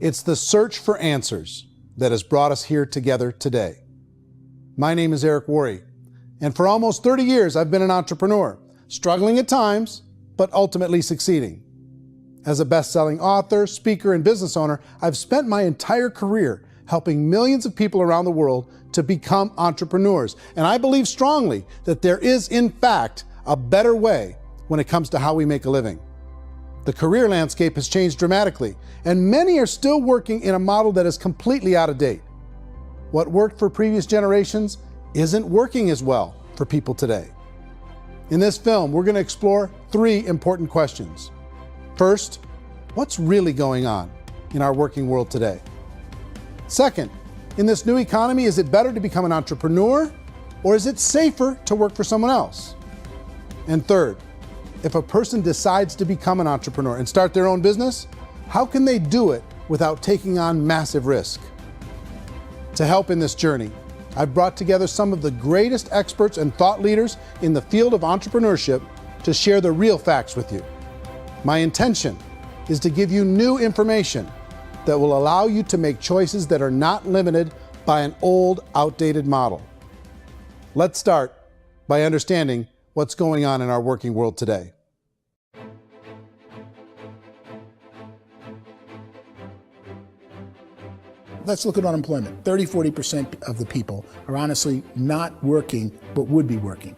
It's the search for answers that has brought us here together today. My name is Eric Worre, and for almost 30 years I've been an entrepreneur, struggling at times, but ultimately succeeding. As a best-selling author, speaker, and business owner, I've spent my entire career helping millions of people around the world to become entrepreneurs. And I believe strongly that there is, in fact, a better way when it comes to how we make a living. The career landscape has changed dramatically, and many are still working in a model that is completely out of date. What worked for previous generations isn't working as well for people today. In this film, we're going to explore 3 important questions. First, what's really going on in our working world today? Second, in this new economy, is it better to become an entrepreneur, or is it safer to work for someone else? And third, if a person decides to become an entrepreneur and start their own business, how can they do it without taking on massive risk? To help in this journey, I've brought together some of the greatest experts and thought leaders in the field of entrepreneurship to share the real facts with you. My intention is to give you new information that will allow you to make choices that are not limited by an old, outdated model. Let's start by understanding what's going on in our working world today. Let's look at unemployment. 30–40% of the people are honestly not working, but would be working.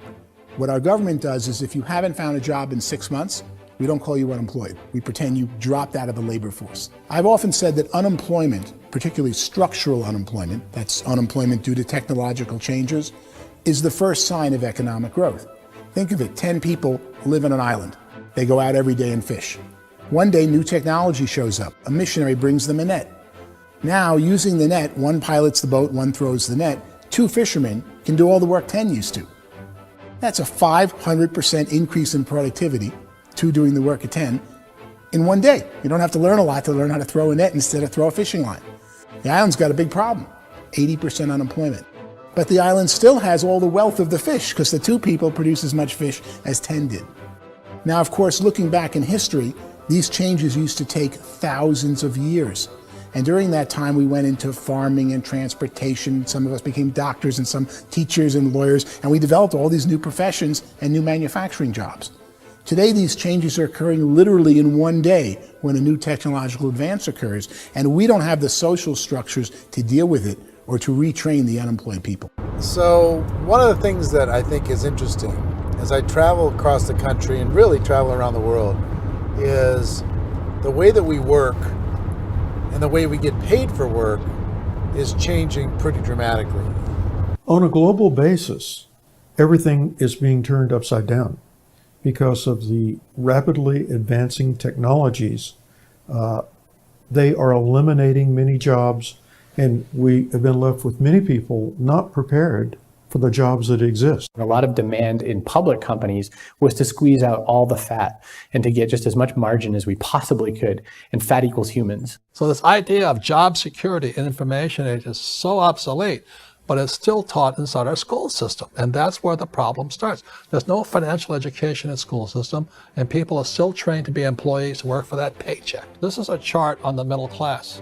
What our government does is if you haven't found a job in 6 months, we don't call you unemployed. We pretend you dropped out of the labor force. I've often said that unemployment, particularly structural unemployment, that's unemployment due to technological changes, is the first sign of economic growth. Think of it, 10 people live on an island. They go out every day and fish. One day, new technology shows up. A missionary brings them a net. Now, using the net, one pilots the boat, one throws the net. 2 fishermen can do all the work 10 used to. That's a 500% increase in productivity, 2 doing the work of 10, in one day. You don't have to learn a lot to learn how to throw a net instead of throw a fishing line. The island's got a big problem, 80% unemployment. But the island still has all the wealth of the fish because the 2 people produce as much fish as 10 did. Now, of course, looking back in history, these changes used to take thousands of years. And during that time, we went into farming and transportation. Some of us became doctors and some teachers and lawyers, and we developed all these new professions and new manufacturing jobs. Today, these changes are occurring literally in one day when a new technological advance occurs, and we don't have the social structures to deal with it or to retrain the unemployed people. So one of the things that I think is interesting as I travel across the country and really travel around the world is the way that we work and the way we get paid for work is changing pretty dramatically. On a global basis, everything is being turned upside down because of the rapidly advancing technologies. They are eliminating many jobs, and we have been left with many people not prepared for the jobs that exist. A lot of demand in public companies was to squeeze out all the fat and to get just as much margin as we possibly could, and fat equals humans. So this idea of job security in information age is so obsolete, but it's still taught inside our school system, and that's where the problem starts. There's no financial education in school system, and people are still trained to be employees to work for that paycheck. This is a chart on the middle class.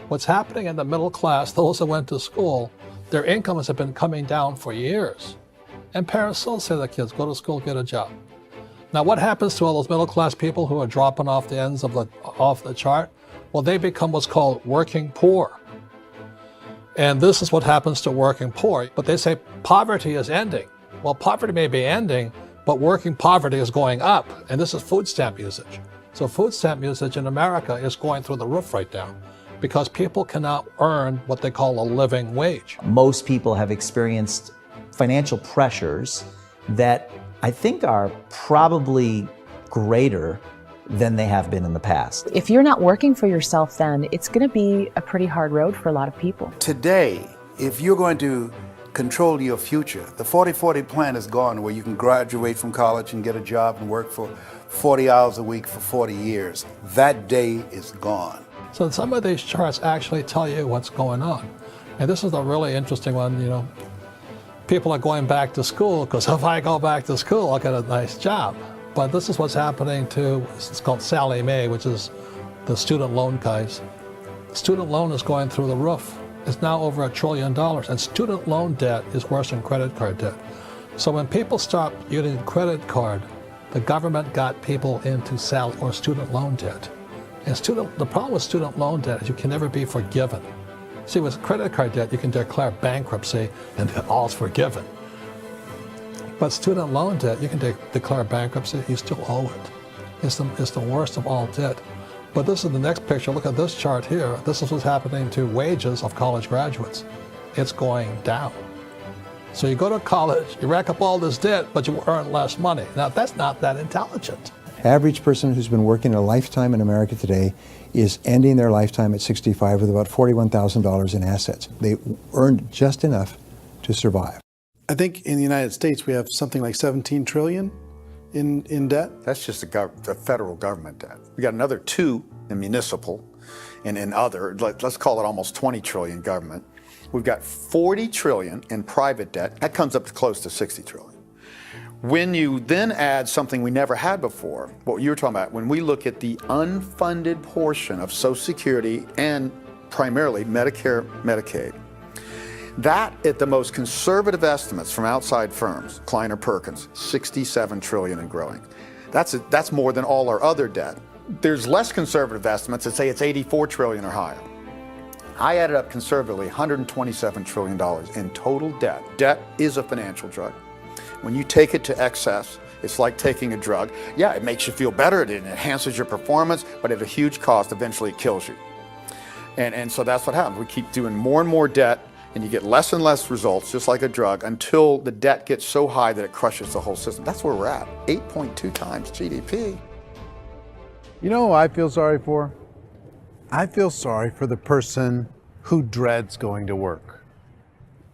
What's happening in the middle class, those that went to school, their incomes have been coming down for years. And parents still say to their kids, go to school, get a job. Now what happens to all those middle class people who are dropping off the ends of off the chart? Well, they become what's called working poor. And this is what happens to working poor. But they say poverty is ending. Well, poverty may be ending, but working poverty is going up. And this is food stamp usage. So food stamp usage in America is going through the roof right now, because people cannot earn what they call a living wage. Most people have experienced financial pressures that I think are probably greater than they have been in the past. If you're not working for yourself, then it's going to be a pretty hard road for a lot of people. Today, if you're going to control your future, the 40-40 plan is gone, where you can graduate from college and get a job and work for 40 hours a week for 40 years. That day is gone. So some of these charts actually tell you what's going on. And this is a really interesting one. You know, people are going back to school because if I go back to school, I'll get a nice job. But this is what's happening to, it's called Sallie Mae, which is the student loan guys. Student loan is going through the roof. It's now over $1 trillion, and student loan debt is worse than credit card debt. So when people stopped using credit card, the government got people into student loan debt. And the problem with student loan debt is you can never be forgiven. See, with credit card debt, you can declare bankruptcy and all's forgiven. But student loan debt, you can declare bankruptcy, you still owe it. It's the worst of all debt. But this is the next picture. Look at this chart here. This is what's happening to wages of college graduates. It's going down. So you go to college, you rack up all this debt, but you earn less money. Now, that's not that intelligent. Average person who's been working a lifetime in America today is ending their lifetime at 65 with about $41,000 in assets. They earned just enough to survive. I think in the United States we have something like 17 trillion in debt. That's just the federal government debt. We got another 2 in municipal and in other, let's call it almost 20 trillion government. We've got 40 trillion in private debt. That comes up to close to 60 trillion. When you then add something we never had before, what you were talking about, when we look at the unfunded portion of Social Security and primarily Medicare, Medicaid, that at the most conservative estimates from outside firms, Kleiner Perkins, 67 trillion and growing. That's more than all our other debt. There's less conservative estimates that say it's 84 trillion or higher. I added up conservatively $127 trillion in total debt. Debt is a financial drug. When you take it to excess, it's like taking a drug. Yeah, it makes you feel better, it enhances your performance, but at a huge cost, eventually it kills you. And so that's what happens. We keep doing more and more debt, and you get less and less results, just like a drug, until the debt gets so high that it crushes the whole system. That's where we're at, 8.2 times GDP. You know who I feel sorry for? I feel sorry for the person who dreads going to work,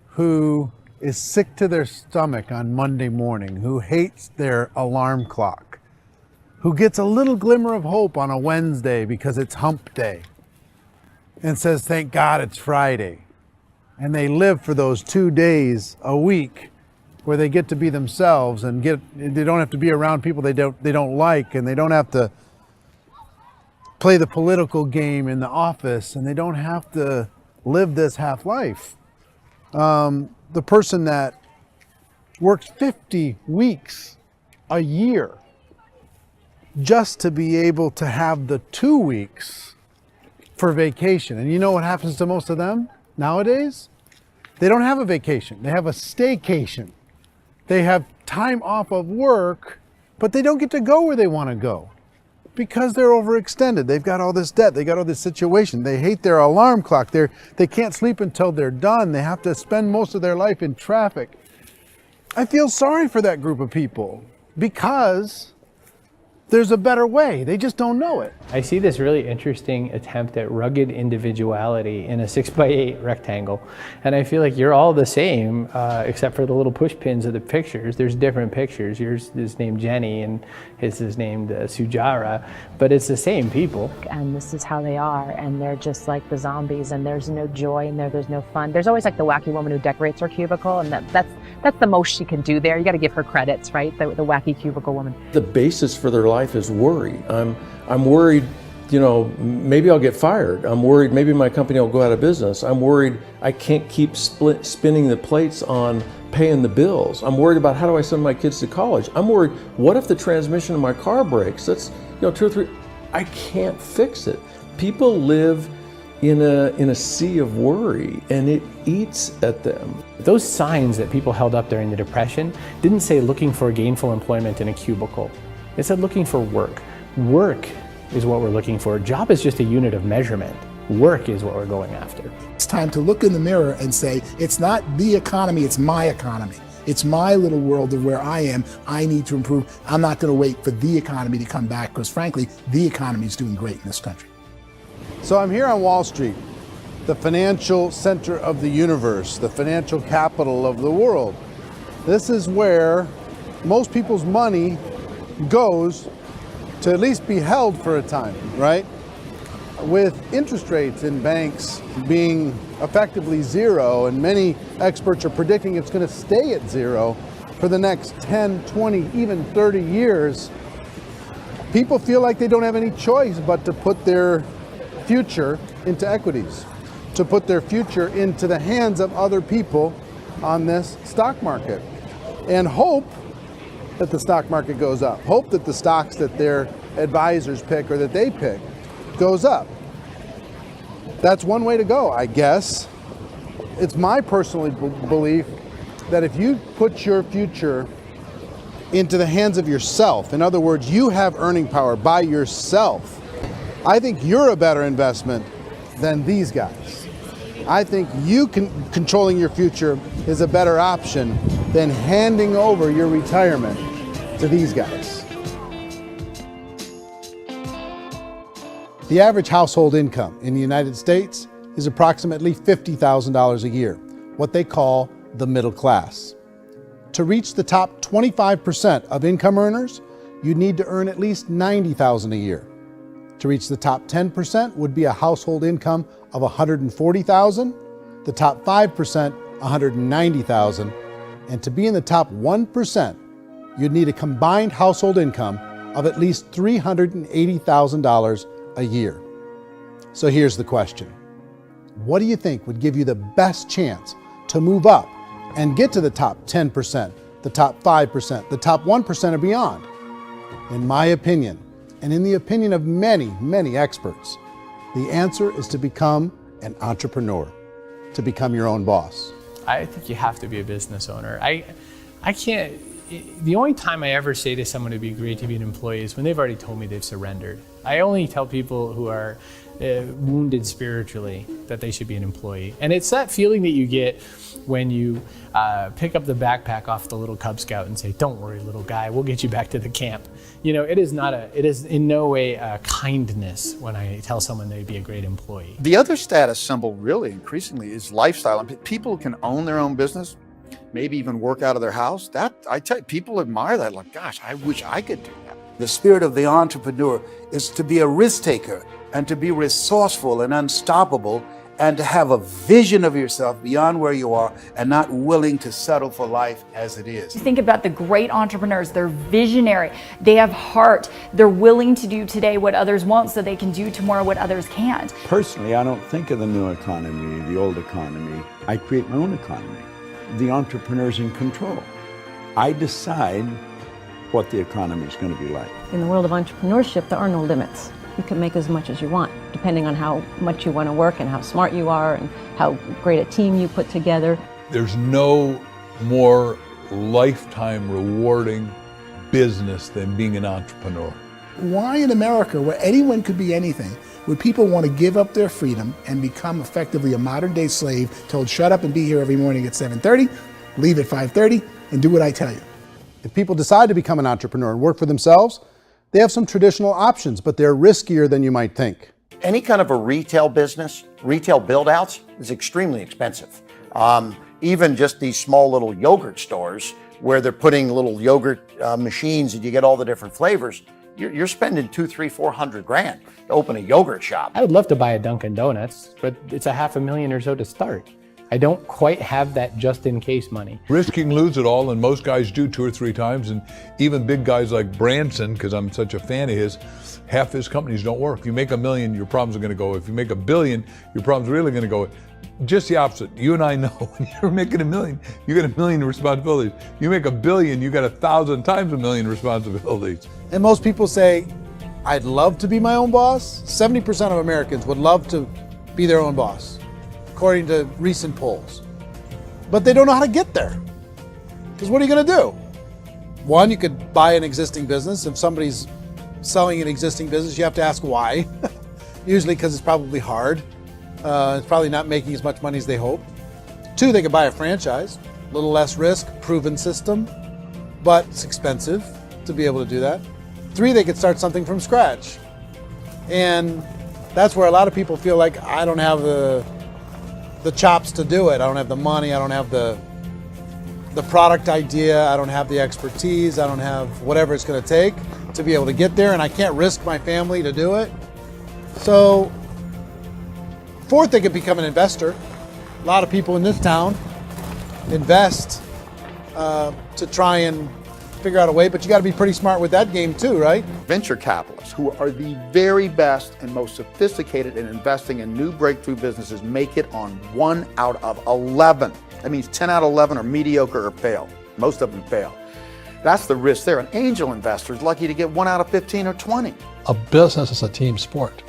who is sick to their stomach on Monday morning, who hates their alarm clock, who gets a little glimmer of hope on a Wednesday because it's hump day and says, thank God it's Friday. And they live for those 2 days a week where they get to be themselves and they don't have to be around people they don't like, and they don't have to play the political game in the office, and they don't have to live this half life. The person that works 50 weeks a year just to be able to have the 2 weeks for vacation. And you know what happens to most of them nowadays? They don't have a vacation. They have a staycation. They have time off of work, but they don't get to go where they want to go because they're overextended. They've got all this debt. They got all this situation. They hate their alarm clock. They can't sleep until they're done. They have to spend most of their life in traffic. I feel sorry for that group of people because there's a better way. They just don't know it. I see this really interesting attempt at rugged individuality in a 6x8 rectangle. And I feel like you're all the same, except for the little push pins of the pictures. There's different pictures. Yours is named Jenny and his is named Sujara, but it's the same people. And this is how they are, and they're just like the zombies, and there's no joy in there, there's no fun. There's always like the wacky woman who decorates her cubicle, and that's the most she can do there. You got to give her credits, right? The wacky cubicle woman. The basis for their life is worry. I'm worried, maybe I'll get fired. I'm worried maybe my company will go out of business. I'm worried I can't keep spinning the plates on paying the bills. I'm worried about how do I send my kids to college. I'm worried, what if the transmission of my car breaks? That's 2 or 3, I can't fix it. People live in a sea of worry, and it eats at them. Those signs that people held up during the Depression didn't say looking for gainful employment in a cubicle. It said looking for work. Work is what we're looking for. Job is just a unit of measurement. Work is what we're going after. It's time to look in the mirror and say, it's not the economy, it's my economy. It's my little world of where I am. I need to improve. I'm not going to wait for the economy to come back, because frankly, the economy is doing great in this country. So I'm here on Wall Street, the financial center of the universe, the financial capital of the world. This is where most people's money goes to at least be held for a time, right? With interest rates in banks being effectively zero, and many experts are predicting it's going to stay at zero for the next 10, 20, even 30 years, people feel like they don't have any choice but to put their future into equities, to put their future into the hands of other people on this stock market, and hope that the stock market goes up, hope that the stocks that their advisors pick or that they pick goes up. That's one way to go, I guess. It's my personal belief that if you put your future into the hands of yourself, in other words, you have earning power by yourself, I think you're a better investment than these guys. I think controlling your future is a better option than handing over your retirement to these guys. The average household income in the United States is approximately $50,000 a year, what they call the middle class. To reach the top 25% of income earners, you'd need to earn at least $90,000 a year. To reach the top 10% would be a household income of $140,000, the top 5%, $190,000, and to be in the top 1%, you'd need a combined household income of at least $380,000 a year. So here's the question. What do you think would give you the best chance to move up and get to the top 10%, the top 5%, the top 1% or beyond? In my opinion, and in the opinion of many, many experts, the answer is to become an entrepreneur, to become your own boss. I think you have to be a business owner. I can't, the only time I ever say to someone it'd be great to be an employee is when they've already told me they've surrendered. I only tell people who are wounded spiritually that they should be an employee. And it's that feeling that you get when you pick up the backpack off the little Cub Scout and say, "Don't worry, little guy, we'll get you back to the camp." You know, it is in no way a kindness when I tell someone they'd be a great employee. The other status symbol really increasingly is lifestyle. And people who can own their own business, maybe even work out of their house, that I tell you, people admire that. Like, gosh, I wish I could do that. The spirit of the entrepreneur is to be a risk taker and to be resourceful and unstoppable and to have a vision of yourself beyond where you are and not willing to settle for life as it is. You think about the great entrepreneurs, they're visionary, they have heart, they're willing to do today what others won't so they can do tomorrow what others can't. Personally, I don't think of the new economy, the old economy. I create my own economy. The entrepreneur's in control. I decide what the economy is going to be like. In the world of entrepreneurship, there are no limits. You can make as much as you want, depending on how much you want to work and how smart you are and how great a team you put together. There's no more lifetime rewarding business than being an entrepreneur. Why in America, where anyone could be anything, would people want to give up their freedom and become effectively a modern-day slave, told shut up and be here every morning at 7:30, leave at 5:30, and do what I tell you? If people decide to become an entrepreneur and work for themselves, they have some traditional options, but they're riskier than you might think. Any kind of a retail business, retail build-outs is extremely expensive. Even just these small little yogurt stores where they're putting little yogurt machines and you get all the different flavors, you're spending $200,000, $300,000, $400,000 to open a yogurt shop. I would love to buy a Dunkin' Donuts, but it's $500,000 or so to start. I don't quite have that just in case money. Risking lose it all, and most guys do 2 or 3 times, and even big guys like Branson, because I'm such a fan of his, half his companies don't work. If you make $1 million, your problems are going to go. If you make $1 billion, your problems are really going to go. Just the opposite. You and I know when you're making $1 million, you got $1 million responsibilities. You make $1 billion, you got 1,000 times $1 million responsibilities. And most people say, I'd love to be my own boss. 70% of Americans would love to be their own boss, according to recent polls. But they don't know how to get there. Because what are you going to do? One, you could buy an existing business. If somebody's selling an existing business, you have to ask why. Usually because it's probably hard. It's probably not making as much money as they hope. 2, they could buy a franchise. A little less risk, proven system, but it's expensive to be able to do that. 3, they could start something from scratch. And that's where a lot of people feel like, I don't have the chops to do it. I don't have the money. I don't have the product idea. I don't have the expertise. I don't have whatever it's going to take to be able to get there, and I can't risk my family to do it. So, 4th, they could become an investor. A lot of people in this town invest to try and figure out a way, but you got to be pretty smart with that game too, right? Venture capitalists, who are the very best and most sophisticated in investing in new breakthrough businesses, make it on 1 out of 11. That means 10 out of 11 are mediocre or fail. Most of them fail. That's the risk there. An angel investor is lucky to get 1 out of 15 or 20. A business is a team sport.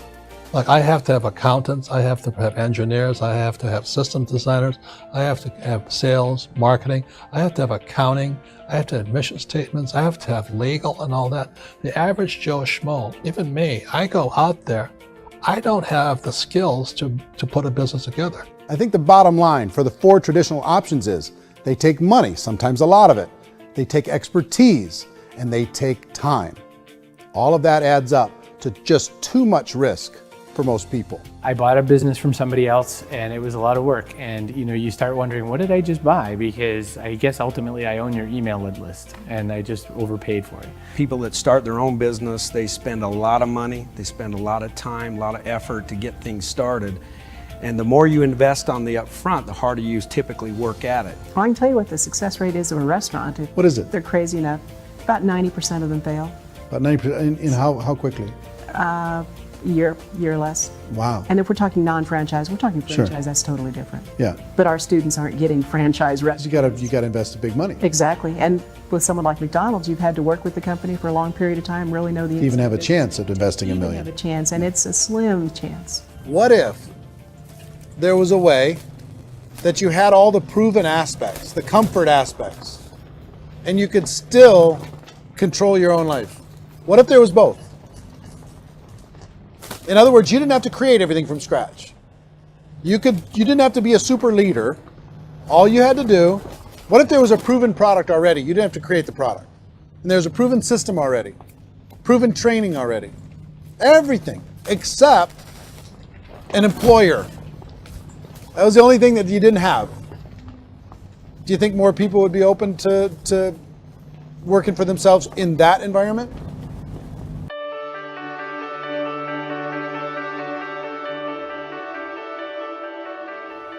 Like, I have to have accountants, I have to have engineers, I have to have systems designers, I have to have sales, marketing, I have to have accounting, I have to have mission statements, I have to have legal and all that. The average Joe Schmo, even me, I go out there, I don't have the skills to put a business together. I think the bottom line for the 4 traditional options is they take money, sometimes a lot of it. They take expertise, and they take time. All of that adds up to just too much risk for most people. I bought a business from somebody else and it was a lot of work. And you start wondering, what did I just buy? Because I guess ultimately I own your email list and I just overpaid for it. People that start their own business, they spend a lot of money, they spend a lot of time, a lot of effort to get things started. And the more you invest on the upfront, the harder you typically work at it. I can tell you what the success rate is of a restaurant. What is it? They're crazy enough. About 90% of them fail. About 90%, in how quickly? Year less. Wow. And if we're talking non-franchise, we're talking franchise, Sure. That's totally different. Yeah. But our students aren't getting franchise restaurants. You got to invest the big money. Exactly. And with someone like McDonald's, you've had to work with the company for a long period of time, really know the To even have a inside chance at investing $1 business. million. Have a chance, and it's a slim chance. What if there was a way that you had all the proven aspects, the comfort aspects, and you could still control your own life? What if there was both? In other words, you didn't have to create everything from scratch. You didn't have to be a super leader. All you had to do, what if there was a proven product already? You didn't have to create the product. And there's a proven system already, proven training already. Everything except an employer. That was the only thing that you didn't have. Do you think more people would be open to working for themselves in that environment?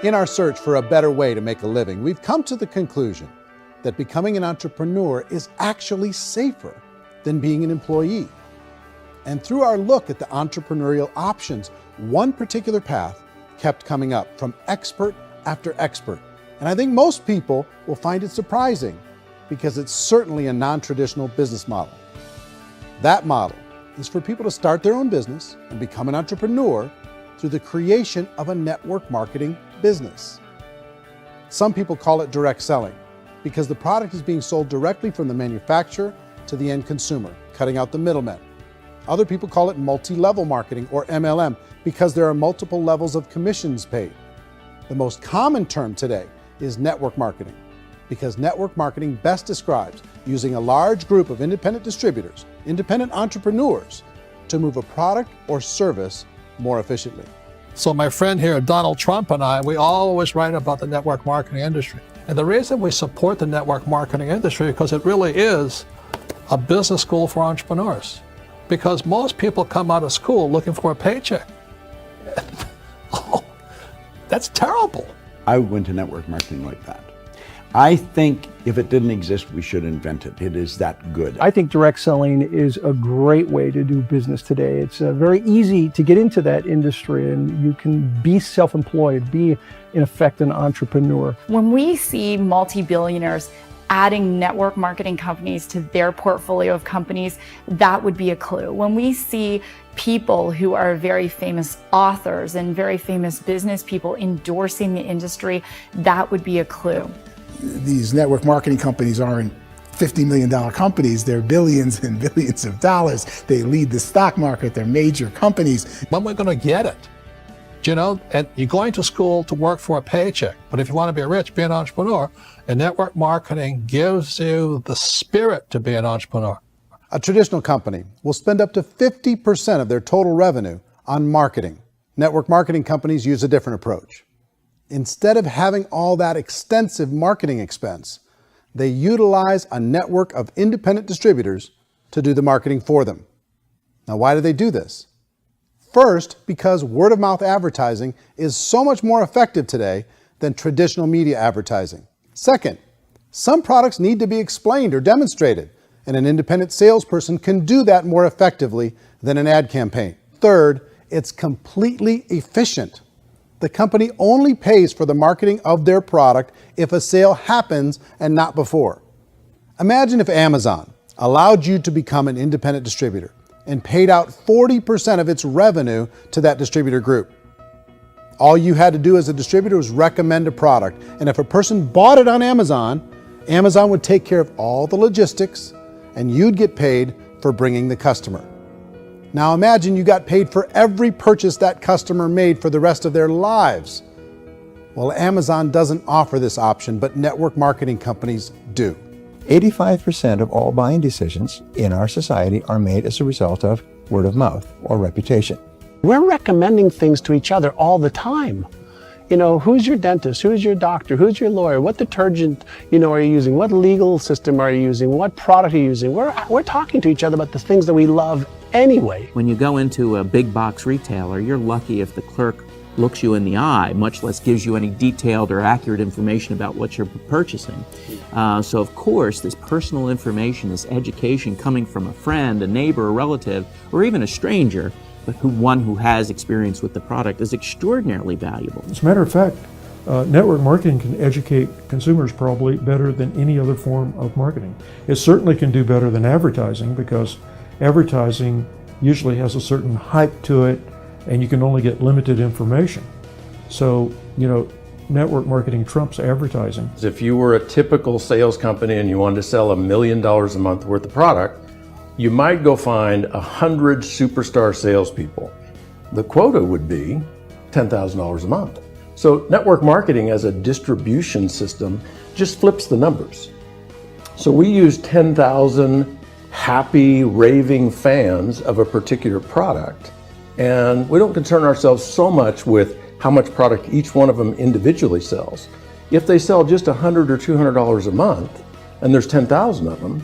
In our search for a better way to make a living, we've come to the conclusion that becoming an entrepreneur is actually safer than being an employee. And through our look at the entrepreneurial options, one particular path kept coming up from expert after expert. And I think most people will find it surprising because it's certainly a non-traditional business model. That model is for people to start their own business and become an entrepreneur through the creation of a network marketing business. Some people call it direct selling because the product is being sold directly from the manufacturer to the end consumer, cutting out the middlemen. Other people call it multi-level marketing, or MLM, because there are multiple levels of commissions paid. The most common term today is network marketing, because network marketing best describes using a large group of independent distributors, independent entrepreneurs, to move a product or service more efficiently. So my friend here, Donald Trump, and I, we always write about the network marketing industry. And the reason we support the network marketing industry is because it really is a business school for entrepreneurs. Because most people come out of school looking for a paycheck. Oh, that's terrible. I went to network marketing like that. I think if it didn't exist, we should invent it. It is that good. I think direct selling is a great way to do business today. It's very easy to get into that industry, and you can be self-employed, be in effect an entrepreneur. When we see multi-billionaires adding network marketing companies to their portfolio of companies, that would be a clue. When we see people who are very famous authors and very famous business people endorsing the industry, that would be a clue. These network marketing companies aren't $50 million companies, they're billions and billions of dollars. They lead the stock market, they're major companies. When we're going to get it? You know, and you're going to school to work for a paycheck, but if you want to be rich, be an entrepreneur, and network marketing gives you the spirit to be an entrepreneur. A traditional company will spend up to 50% of their total revenue on marketing. Network marketing companies use a different approach. Instead of having all that extensive marketing expense, they utilize a network of independent distributors to do the marketing for them. Now, why do they do this? First, because word-of-mouth advertising is so much more effective today than traditional media advertising. Second, some products need to be explained or demonstrated and an independent salesperson can do that more effectively than an ad campaign. Third, it's completely efficient. The company only pays for the marketing of their product if a sale happens and not before. Imagine if Amazon allowed you to become an independent distributor and paid out 40% of its revenue to that distributor group. All you had to do as a distributor was recommend a product, and if a person bought it on Amazon, Amazon would take care of all the logistics and you'd get paid for bringing the customer. Now imagine you got paid for every purchase that customer made for the rest of their lives. Well, Amazon doesn't offer this option, but network marketing companies do. 85% of all buying decisions in our society are made as a result of word of mouth or reputation. We're recommending things to each other all the time. You know, who's your dentist? Who's your doctor? Who's your lawyer? What detergent, are you using? What legal system are you using? What product are you using? We're talking to each other about the things that we love anyway. When you go into a big box retailer, you're lucky if the clerk looks you in the eye, much less gives you any detailed or accurate information about what you're purchasing. So of course, this personal information, this education coming from a friend, a neighbor, a relative, or even a stranger, but one who has experience with the product is extraordinarily valuable. As a matter of fact, network marketing can educate consumers probably better than any other form of marketing. It certainly can do better than advertising, because advertising usually has a certain hype to it and you can only get limited information. So, network marketing trumps advertising. If you were a typical sales company and you wanted to sell $1 million a month worth of product, you might go find 100 superstar salespeople. The quota would be $10,000 a month. So network marketing as a distribution system just flips the numbers. So we use 10,000 happy, raving fans of a particular product, and we don't concern ourselves so much with how much product each one of them individually sells. If they sell just $100 or $200 a month, and there's 10,000 of them,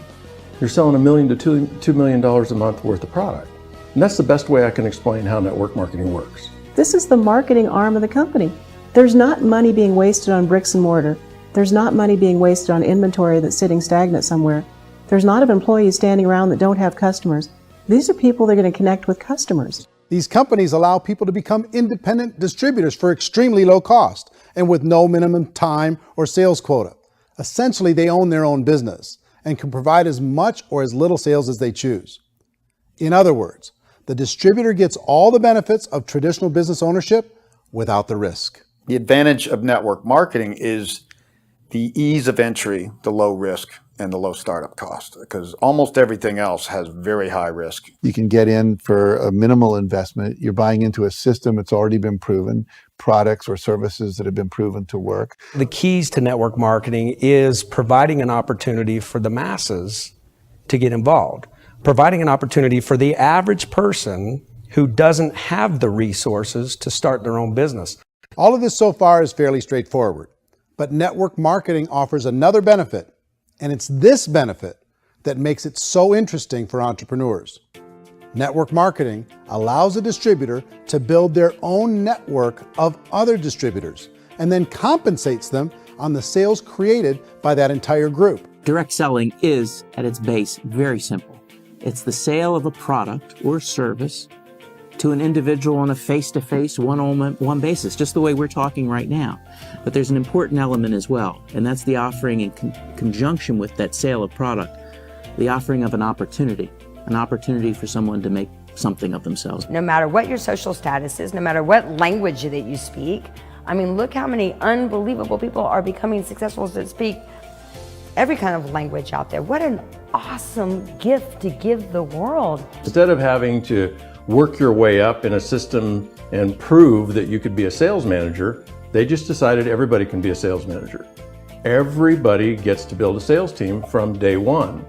you're selling $1 million to $2 million a month worth of product. And that's the best way I can explain how network marketing works. This is the marketing arm of the company. There's not money being wasted on bricks and mortar. There's not money being wasted on inventory that's sitting stagnant somewhere. There's not of employees standing around that don't have customers. These are people that are going to connect with customers. These companies allow people to become independent distributors for extremely low cost and with no minimum time or sales quota. Essentially, they own their own business and can provide as much or as little sales as they choose. In other words, the distributor gets all the benefits of traditional business ownership without the risk. The advantage of network marketing is the ease of entry, the low risk, and the low startup cost, because almost everything else has very high risk. You can get in for a minimal investment. You're buying into a system that's already been proven, products or services that have been proven to work. The keys to network marketing is providing an opportunity for the masses to get involved, providing an opportunity for the average person who doesn't have the resources to start their own business. All of this so far is fairly straightforward, but network marketing offers another benefit, and it's this benefit that makes it so interesting for entrepreneurs. Network marketing allows a distributor to build their own network of other distributors and then compensates them on the sales created by that entire group. Direct selling is, at its base, very simple. It's the sale of a product or service to an individual on a face-to-face, one-on-one basis, just the way we're talking right now. But there's an important element as well, and that's the offering in conjunction with that sale of product, the offering of an opportunity for someone to make something of themselves. No matter what your social status is, no matter what language that you speak, I mean, look how many unbelievable people are becoming successful that speak every kind of language out there. What an awesome gift to give the world. Instead of having to work your way up in a system and prove that you could be a sales manager, they just decided everybody can be a sales manager. Everybody gets to build a sales team from day one.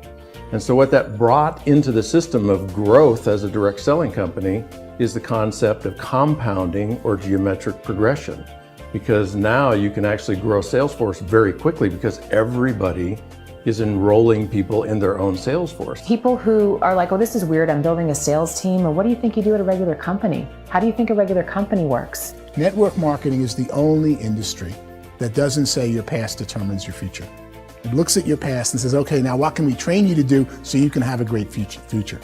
And so what that brought into the system of growth as a direct selling company is the concept of compounding or geometric progression. Because now you can actually grow sales force very quickly because everybody is enrolling people in their own sales force. People who are like, oh, this is weird, I'm building a sales team, or what do you think you do at a regular company? How do you think a regular company works? Network marketing is the only industry that doesn't say your past determines your future. It looks at your past and says, okay, now what can we train you to do so you can have a great future?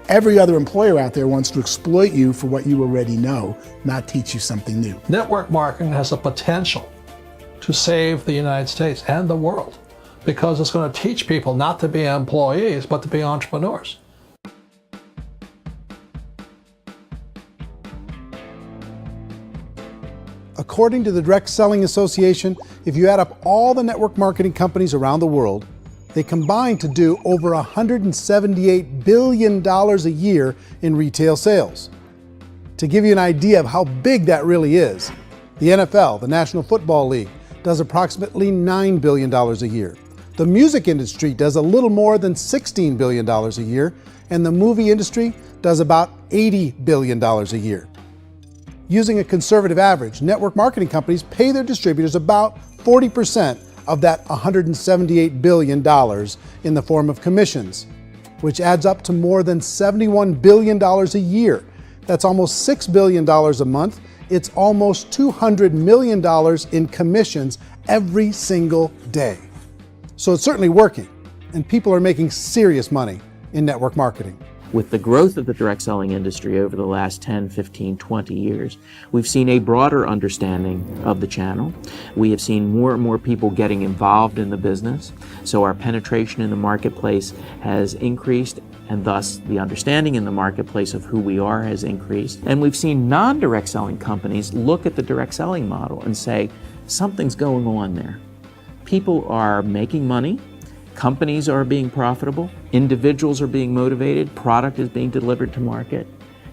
Every other employer out there wants to exploit you for what you already know, not teach you something new. Network marketing has the potential to save the United States and the world because it's going to teach people not to be employees, but to be entrepreneurs. According to the Direct Selling Association, if you add up all the network marketing companies around the world, they combine to do over $178 billion a year in retail sales. To give you an idea of how big that really is, the NFL, the National Football League, does approximately $9 billion a year. The music industry does a little more than $16 billion a year, and the movie industry does about $80 billion a year. Using a conservative average, network marketing companies pay their distributors about 40% of that $178 billion in the form of commissions, which adds up to more than $71 billion a year. That's almost $6 billion a month. It's almost $200 million in commissions every single day. So it's certainly working, and people are making serious money in network marketing. With the growth of the direct selling industry over the last 10, 15, 20 years, we've seen a broader understanding of the channel. We have seen more and more people getting involved in the business, so our penetration in the marketplace has increased, and thus the understanding in the marketplace of who we are has increased. And we've seen non-direct selling companies look at the direct selling model and say, something's going on there. People are making money. Companies are being profitable, individuals are being motivated, product is being delivered to market.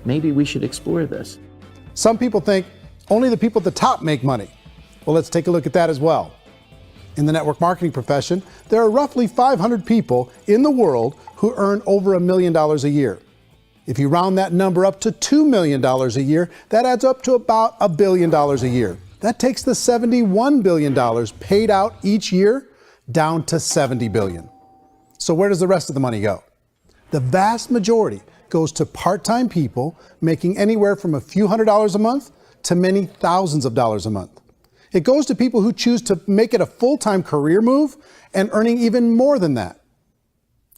Maybe we should explore this. Some people think only the people at the top make money. Well, let's take a look at that as well. In the network marketing profession, there are roughly 500 people in the world who earn over $1 million a year. If you round that number up to $2 million a year, that adds up to about $1 billion a year. That takes the $71 billion paid out each year down to $70 billion. So where does the rest of the money go? The vast majority goes to part-time people making anywhere from a few $100s a month to many thousands of dollars a month. It goes to people who choose to make it a full-time career move and earning even more than that.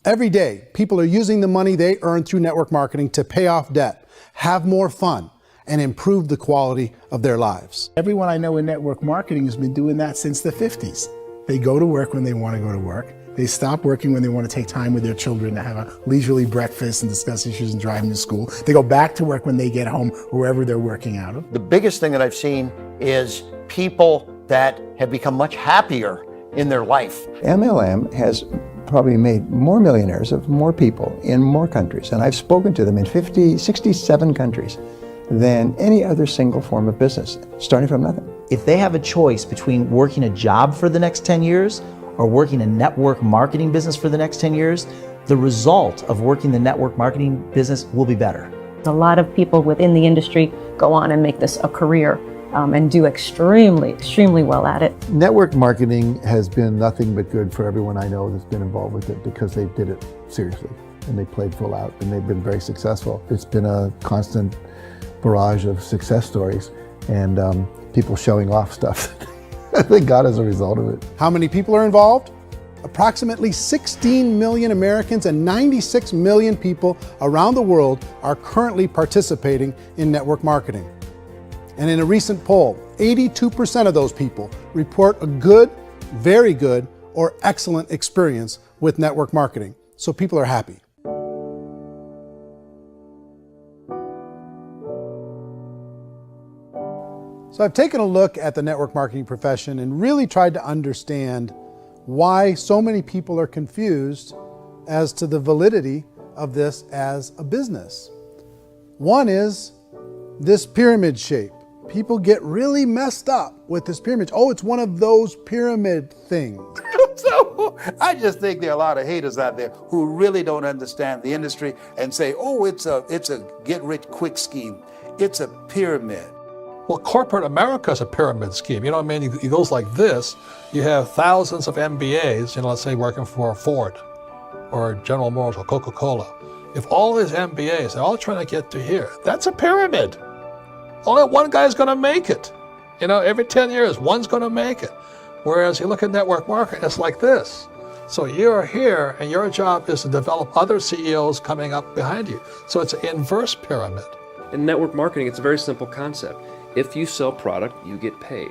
Every day, people are using the money they earn through network marketing to pay off debt, have more fun, and improve the quality of their lives. Everyone I know in network marketing has been doing that since the 50s. They go to work when they want to go to work. They stop working when they want to take time with their children to have a leisurely breakfast and discuss issues and drive them to school. They go back to work when they get home, wherever they're working out of. The biggest thing that I've seen is people that have become much happier in their life. MLM has probably made more millionaires of more people in more countries, and I've spoken to them in 67 countries than any other single form of business, starting from nothing. If they have a choice between working a job for the next 10 years or working a network marketing business for the next 10 years, the result of working the network marketing business will be better. A lot of people within the industry go on and make this a career and do extremely well at it. Network marketing has been nothing but good for everyone I know that's been involved with it because they did it seriously and they played full out and they've been very successful. It's been a constant barrage of success stories and people showing off stuff that they got as a result of it. How many people are involved? Approximately 16 million Americans and 96 million people around the world are currently participating in network marketing. And in a recent poll, 82% of those people report a good, very good, or excellent experience with network marketing. So people are happy. So I've taken a look at the network marketing profession and really tried to understand why so many people are confused as to the validity of this as a business. One is this pyramid shape. People get really messed up with this pyramid. Oh, it's one of those pyramid things. So I just think there are a lot of haters out there who really don't understand the industry and say, oh, it's a get-rich-quick scheme. It's a pyramid. Well, corporate America is a pyramid scheme. You know what I mean? It goes like this. You have thousands of MBAs, let's say working for Ford or General Motors or Coca-Cola. If all these MBAs, they're all trying to get to here, that's a pyramid. Only one guy's going to make it. Every 10 years, one's going to make it. Whereas you look at network marketing, it's like this. So you're here, and your job is to develop other CEOs coming up behind you. So it's an inverse pyramid. In network marketing, it's a very simple concept. If you sell product, you get paid.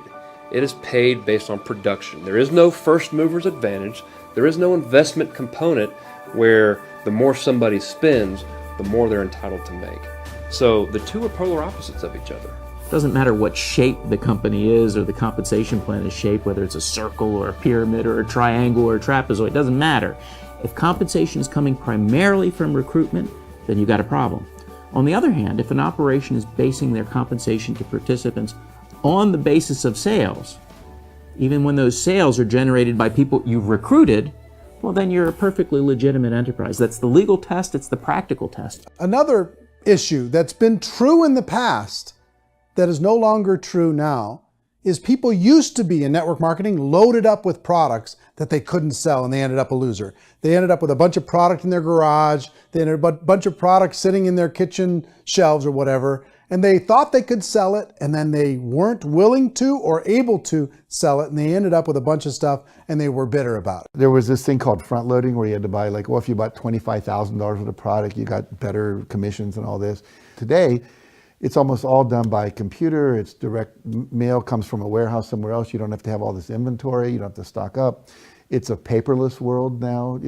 It is paid based on production. There is no first mover's advantage. There is no investment component where the more somebody spends, the more they're entitled to make. So the two are polar opposites of each other. Doesn't matter what shape the company is or the compensation plan is shaped, whether it's a circle or a pyramid or a triangle or a trapezoid, it doesn't matter. If compensation is coming primarily from recruitment, then you've got a problem. On the other hand, if an operation is basing their compensation to participants on the basis of sales, even when those sales are generated by people you've recruited, well, then you're a perfectly legitimate enterprise. That's the legal test, it's the practical test. Another issue that's been true in the past that is no longer true now is people used to be in network marketing loaded up with products that they couldn't sell, and they ended up a loser. They ended up with a bunch of product in their garage, they ended up a bunch of products sitting in their kitchen shelves or whatever, and they thought they could sell it, and then they weren't willing to or able to sell it, and they ended up with a bunch of stuff, and they were bitter about it. There was this thing called front loading where you had to buy, like, well, if you bought $25,000 worth of product, you got better commissions and all this. Today, it's almost all done by computer. It's direct mail, comes from a warehouse somewhere else. You don't have to have all this inventory. You don't have to stock up. It's a paperless world now.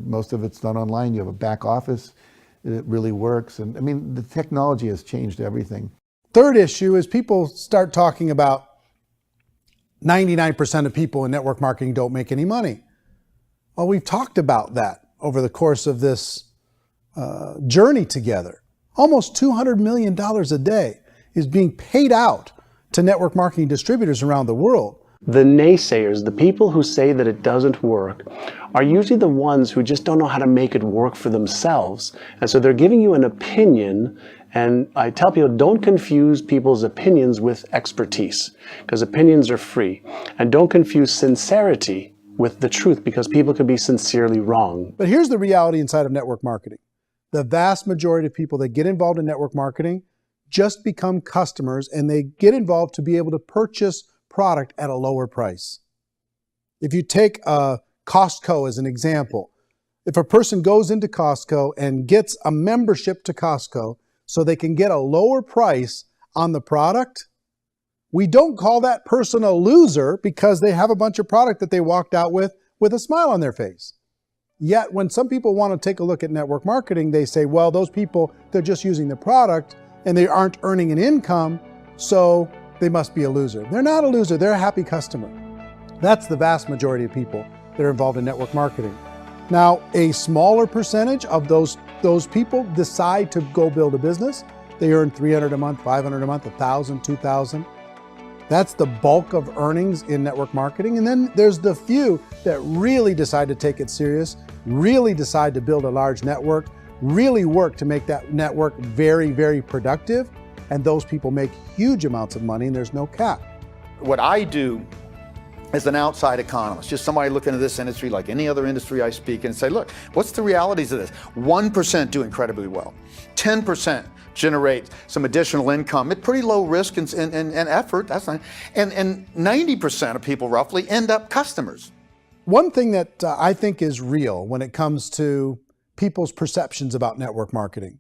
Most of it's done online. You have a back office. It really works. And I mean, the technology has changed everything. Third issue is people start talking about 99% of people in network marketing don't make any money. Well, we've talked about that over the course of this journey together. Almost $200 million a day is being paid out to network marketing distributors around the world. The naysayers, the people who say that it doesn't work, are usually the ones who just don't know how to make it work for themselves. And so they're giving you an opinion, and I tell people, don't confuse people's opinions with expertise, because opinions are free. And don't confuse sincerity with the truth, because people can be sincerely wrong. But here's the reality inside of network marketing. The vast majority of people that get involved in network marketing just become customers, and they get involved to be able to purchase product at a lower price. If you take Costco as an example, if a person goes into Costco and gets a membership to Costco so they can get a lower price on the product, we don't call that person a loser because they have a bunch of product that they walked out with a smile on their face. Yet when some people want to take a look at network marketing, they say, well, those people, they're just using the product and they aren't earning an income, so they must be a loser. They're not a loser, they're a happy customer. That's the vast majority of people that are involved in network marketing. Now, a smaller percentage of those people decide to go build a business. They earn $300 a month, $500 a month, $1,000, $2,000. That's the bulk of earnings in network marketing. And then there's the few that really decide to take it serious, really decide to build a large network, really work to make that network very, very productive. And those people make huge amounts of money, and there's no cap. What I do as an outside economist, just somebody looking at this industry like any other industry I speak and say, look, what's the realities of this? 1% do incredibly well. 10% generate some additional income at pretty low risk and effort. That's not, and 90% of people roughly end up customers. One thing that I think is real when it comes to people's perceptions about network marketing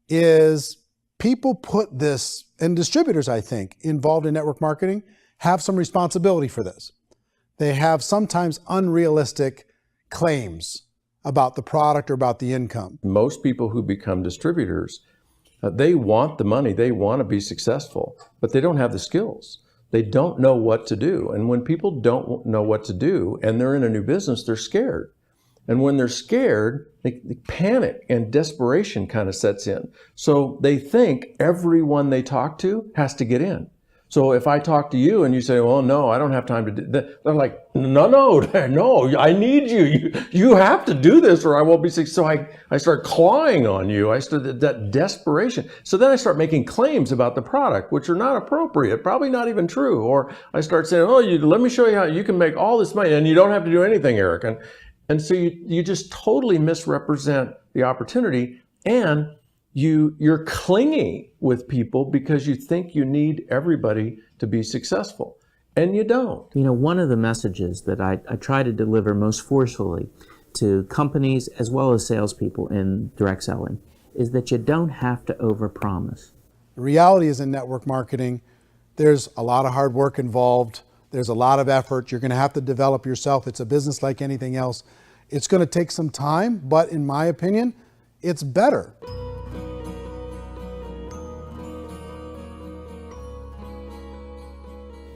is people put this, and distributors, I think, involved in network marketing have some responsibility for this. They have sometimes unrealistic claims about the product or about the income. Most people who become distributors, they want the money, they want to be successful, but they don't have the skills. They don't know what to do. And when people don't know what to do and they're in a new business, they're scared. And when they're scared, they panic and desperation kind of sets in. So they think everyone they talk to has to get in. So if I talk to you and you say, well, no, I don't have time to do that, they're like, no, I need you. You have to do this or I won't be successful. So I start clawing on you. I start that desperation. So then I start making claims about the product, which are not appropriate, probably not even true. Or I start saying, oh, let me show you how you can make all this money and you don't have to do anything, Eric. And so you just totally misrepresent the opportunity, and you're clingy with people because you think you need everybody to be successful. and you don't. You know, one of the messages that I try to deliver most forcefully to companies as well as salespeople in direct selling is that you don't have to overpromise. The reality is in network marketing, there's a lot of hard work involved. There's a lot of effort. You're going to have to develop yourself. It's a business like anything else. It's going to take some time, but in my opinion, it's better.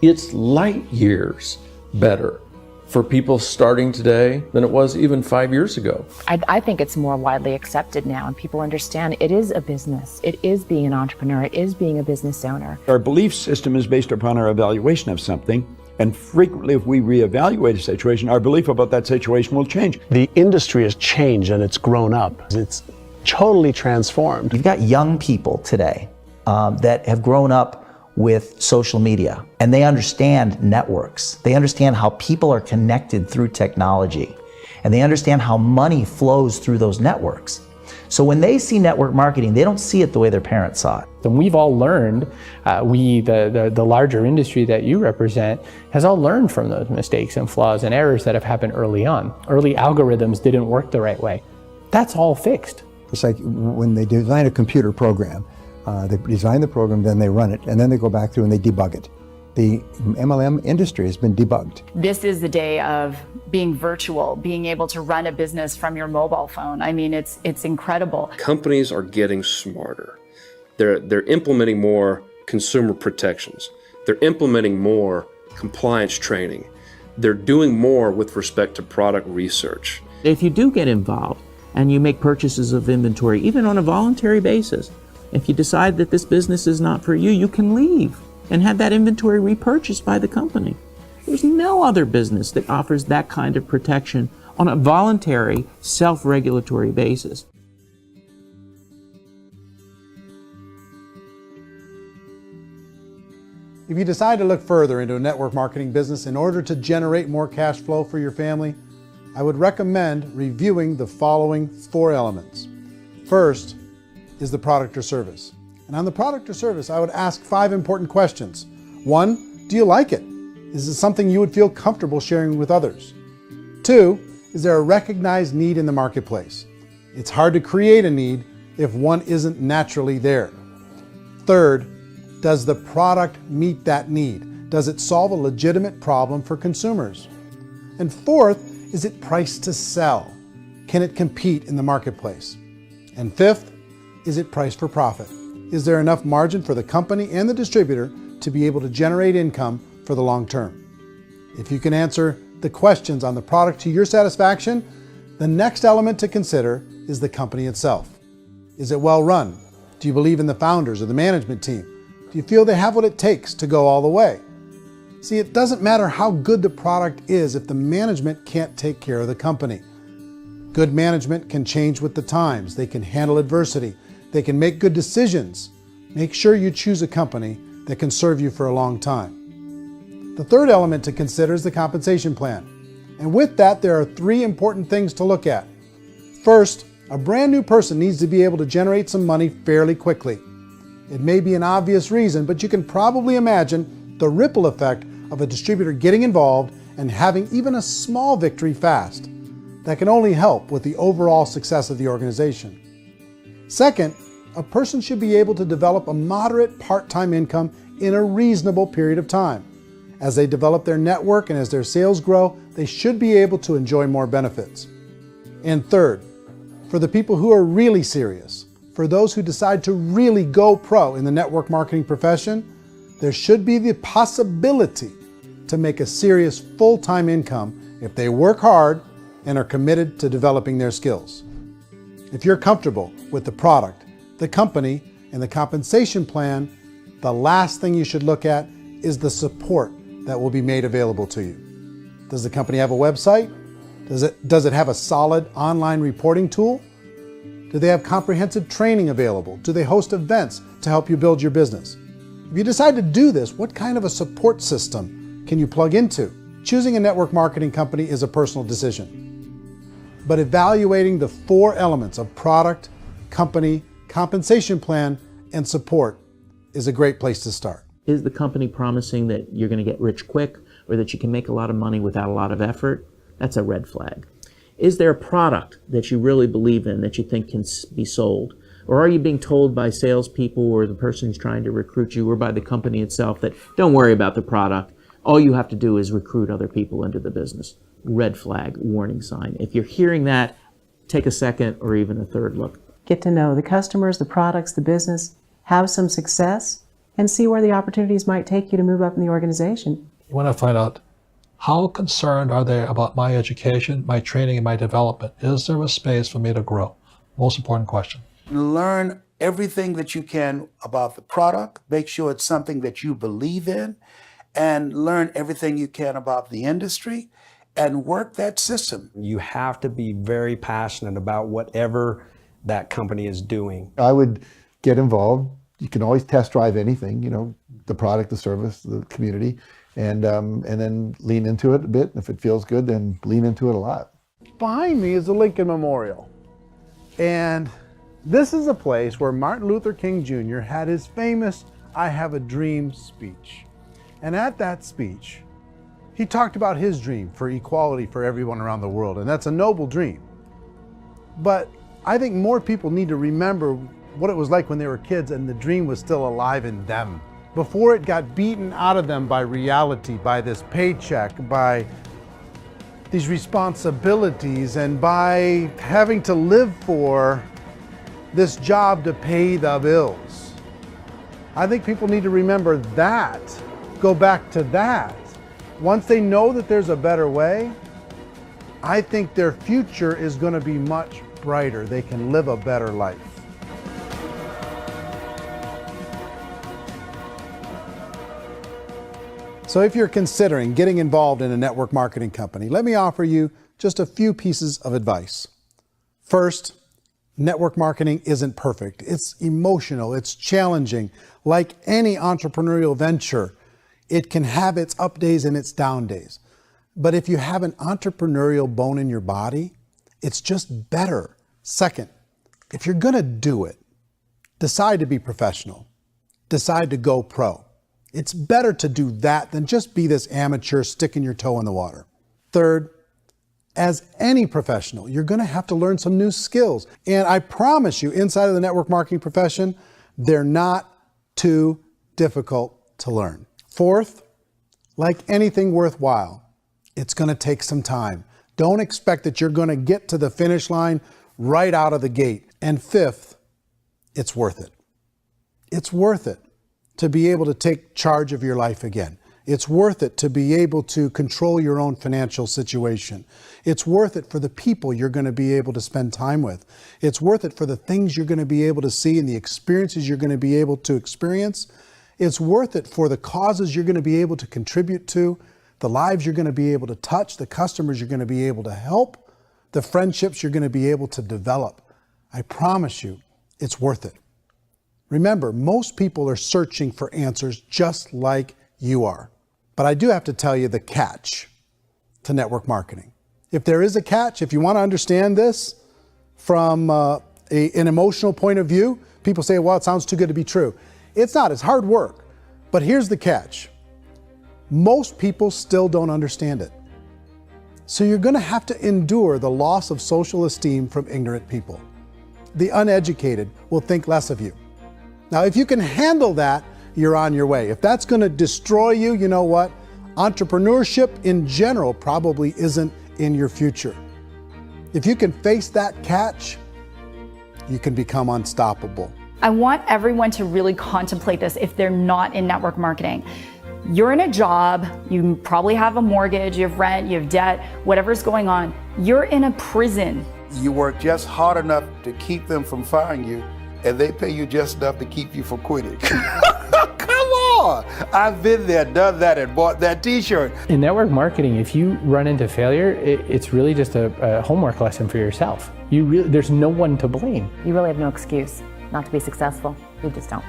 It's light years better for people starting today than it was even 5 years ago. I think it's more widely accepted now, and people understand it is a business. It is being an entrepreneur. It is being a business owner. Our belief system is based upon our evaluation of something, and frequently if we reevaluate a situation, our belief about that situation will change. The industry has changed and it's grown up. It's totally transformed. You've got young people today that have grown up with social media, and they understand networks. They understand how people are connected through technology, and they understand how money flows through those networks. So when they see network marketing, they don't see it the way their parents saw it. And we've all learned, the larger industry that you represent, has all learned from those mistakes and flaws and errors that have happened early on. Early algorithms didn't work the right way. That's all fixed. It's like when they design a computer program, they design the program, then they run it, and then they go back through and they debug it. The MLM industry has been debugged. This is the day of being virtual, being able to run a business from your mobile phone. I mean, it's incredible. Companies are getting smarter. They're implementing more consumer protections. They're implementing more compliance training. They're doing more with respect to product research. If you do get involved and you make purchases of inventory, even on a voluntary basis, if you decide that this business is not for you, you can leave and have that inventory repurchased by the company. There's no other business that offers that kind of protection on a voluntary, self-regulatory basis. If you decide to look further into a network marketing business in order to generate more cash flow for your family, I would recommend reviewing the following 4 elements. First is the product or service. And on the product or service, I would ask 5 important questions. 1, do you like it? Is it something you would feel comfortable sharing with others? 2, is there a recognized need in the marketplace? It's hard to create a need if one isn't naturally there. 3rd, does the product meet that need? Does it solve a legitimate problem for consumers? And 4th, is it priced to sell? Can it compete in the marketplace? And 5th, is it priced for profit? Is there enough margin for the company and the distributor to be able to generate income for the long term? If you can answer the questions on the product to your satisfaction, the next element to consider is the company itself. Is it well run? Do you believe in the founders or the management team? Do you feel they have what it takes to go all the way? See, it doesn't matter how good the product is if the management can't take care of the company. Good management can change with the times. They can handle adversity. They can make good decisions. Make sure you choose a company that can serve you for a long time. The 3rd element to consider is the compensation plan. And with that, there are 3 important things to look at. First, a brand new person needs to be able to generate some money fairly quickly. It may be an obvious reason, but you can probably imagine the ripple effect of a distributor getting involved and having even a small victory fast. That can only help with the overall success of the organization. Second, a person should be able to develop a moderate part-time income in a reasonable period of time. As they develop their network and as their sales grow, they should be able to enjoy more benefits. And third, for the people who are really serious, for those who decide to really go pro in the network marketing profession, there should be the possibility to make a serious full-time income if they work hard and are committed to developing their skills. If you're comfortable with the product, the company, and the compensation plan, the last thing you should look at is the support that will be made available to you. Does the company have a website? Does it have a solid online reporting tool? Do they have comprehensive training available? Do they host events to help you build your business? If you decide to do this, what kind of a support system can you plug into? Choosing a network marketing company is a personal decision. But evaluating the 4 elements of product, company, compensation plan, and support is a great place to start. Is the company promising that you're going to get rich quick or that you can make a lot of money without a lot of effort? That's a red flag. Is there a product that you really believe in that you think can be sold? Or are you being told by salespeople or the person who's trying to recruit you or by the company itself that don't worry about the product, all you have to do is recruit other people into the business? Red flag, warning sign. If you're hearing that, take a second or even a third look. Get to know the customers, the products, the business, have some success, and see where the opportunities might take you to move up in the organization. You want to find out how concerned are they about my education, my training, and my development? Is there a space for me to grow? Most important question. Learn everything that you can about the product. Make sure it's something that you believe in, and learn everything you can about the industry and work that system. You have to be very passionate about whatever that company is doing. I would get involved. You can always test drive anything, you know, the product, the service, the community, and then lean into it a bit. If it feels good, then lean into it a lot. Behind me is the Lincoln Memorial. And this is a place where Martin Luther King Jr. had his famous "I Have a Dream" speech. And at that speech, he talked about his dream for equality for everyone around the world, and that's a noble dream. But I think more people need to remember what it was like when they were kids and the dream was still alive in them, before it got beaten out of them by reality, by this paycheck, by these responsibilities, and by having to live for this job to pay the bills. I think people need to remember that, go back to that. Once they know that there's a better way, I think their future is going to be much brighter. They can live a better life. So if you're considering getting involved in a network marketing company, let me offer you just a few pieces of advice. First, network marketing isn't perfect. It's emotional, it's challenging. Like any entrepreneurial venture, it can have its up days and its down days. But if you have an entrepreneurial bone in your body, it's just better. Second, if you're gonna do it, decide to be professional. Decide to go pro. It's better to do that than just be this amateur sticking your toe in the water. Third, as any professional, you're gonna have to learn some new skills. And I promise you, inside of the network marketing profession, they're not too difficult to learn. Fourth, like anything worthwhile, it's gonna take some time. Don't expect that you're gonna get to the finish line right out of the gate. And fifth, it's worth it. It's worth it to be able to take charge of your life again. It's worth it to be able to control your own financial situation. It's worth it for the people you're going to be able to spend time with. It's worth it for the things you're going to be able to see and the experiences you're going to be able to experience. It's worth it for the causes you're going to be able to contribute to, the lives you're going to be able to touch, the customers you're going to be able to help, the friendships you're going to be able to develop. I promise you, it's worth it. Remember, most people are searching for answers just like you are. But I do have to tell you the catch to network marketing. If there is a catch, if you want to understand this from an emotional point of view, people say, well, it sounds too good to be true. It's not, it's hard work. But here's the catch. Most people still don't understand it. So you're going to have to endure the loss of social esteem from ignorant people. The uneducated will think less of you. Now, if you can handle that, you're on your way. If that's going to destroy you, you know what? Entrepreneurship in general probably isn't in your future. If you can face that catch, you can become unstoppable. I want everyone to really contemplate this if they're not in network marketing. You're in a job, you probably have a mortgage, you have rent, you have debt, whatever's going on. You're in a prison. You work just hard enough to keep them from firing you, and they pay you just enough to keep you from quitting. Come on! I've been there, done that, and bought that t-shirt. In network marketing, if you run into failure, it's really just a homework lesson for yourself. There's no one to blame. You really have no excuse not to be successful. You just don't.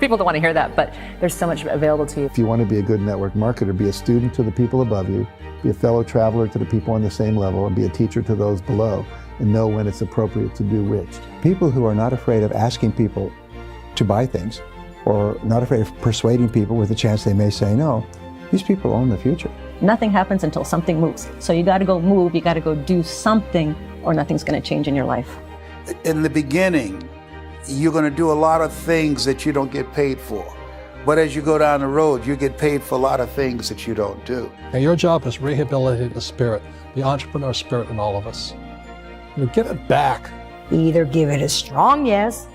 People don't want to hear that, but there's so much available to you. If you want to be a good network marketer, be a student to the people above you, be a fellow traveler to the people on the same level, and be a teacher to those below, and know when it's appropriate to do which. People who are not afraid of asking people to buy things or not afraid of persuading people with a chance they may say no. These people own the future. Nothing happens until something moves. So you got to go move, you got to go do something, or nothing's going to change in your life. In the beginning, you're going to do a lot of things that you don't get paid for. But as you go down the road, you get paid for a lot of things that you don't do. And your job is rehabilitate the spirit, the entrepreneur spirit in all of us. You give it back. Either give it a strong yes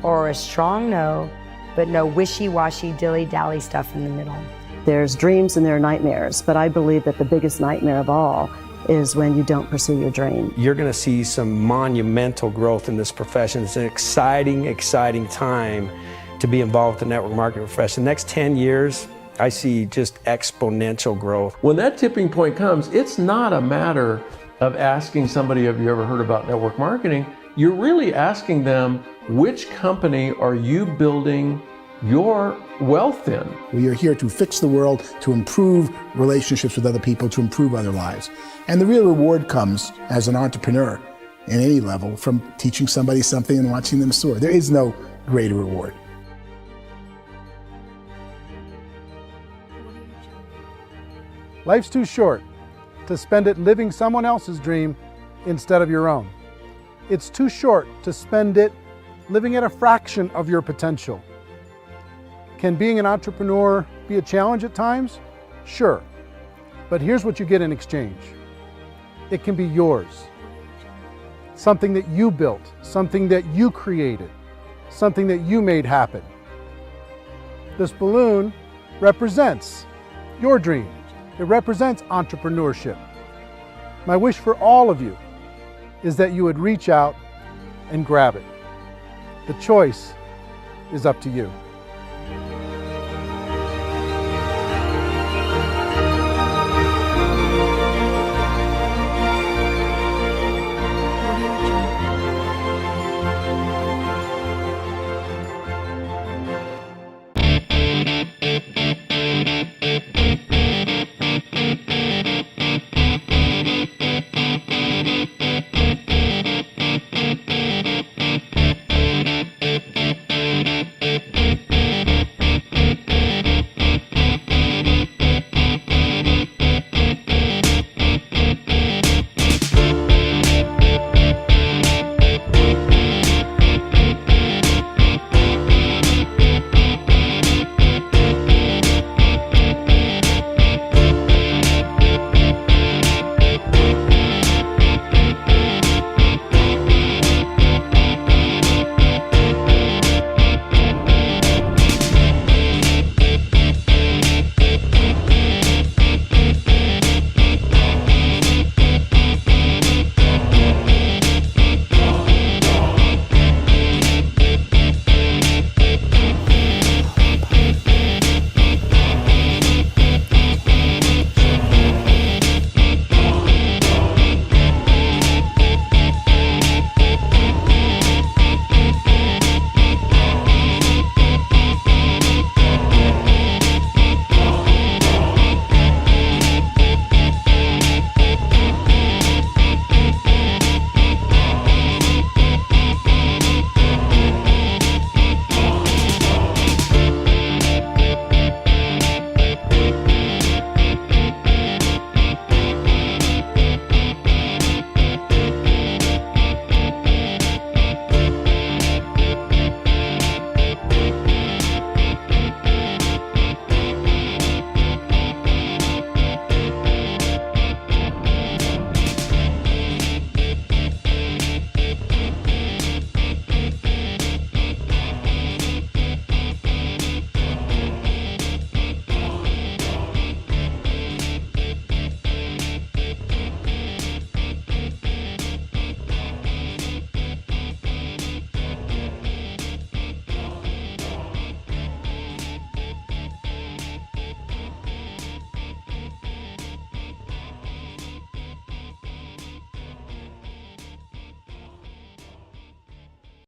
or a strong no, but no wishy-washy, dilly-dally stuff in the middle. There's dreams and there are nightmares, but I believe that the biggest nightmare of all is when you don't pursue your dream. You're going to see some monumental growth in this profession. It's an exciting, exciting time to be involved with the network marketing profession. The next 10 years, I see just exponential growth. When that tipping point comes, it's not a matter of asking somebody, have you ever heard about network marketing? You're really asking them, which company are you building your wealth in? We are here to fix the world, to improve relationships with other people, to improve other lives. And the real reward comes as an entrepreneur in any level from teaching somebody something and watching them soar. There is no greater reward. Life's too short to spend it living someone else's dream instead of your own. It's too short to spend it living at a fraction of your potential. Can being an entrepreneur be a challenge at times? Sure. But here's what you get in exchange. It can be yours. Something that you built, something that you created, something that you made happen. This balloon represents your dream. It represents entrepreneurship. My wish for all of you is that you would reach out and grab it. The choice is up to you.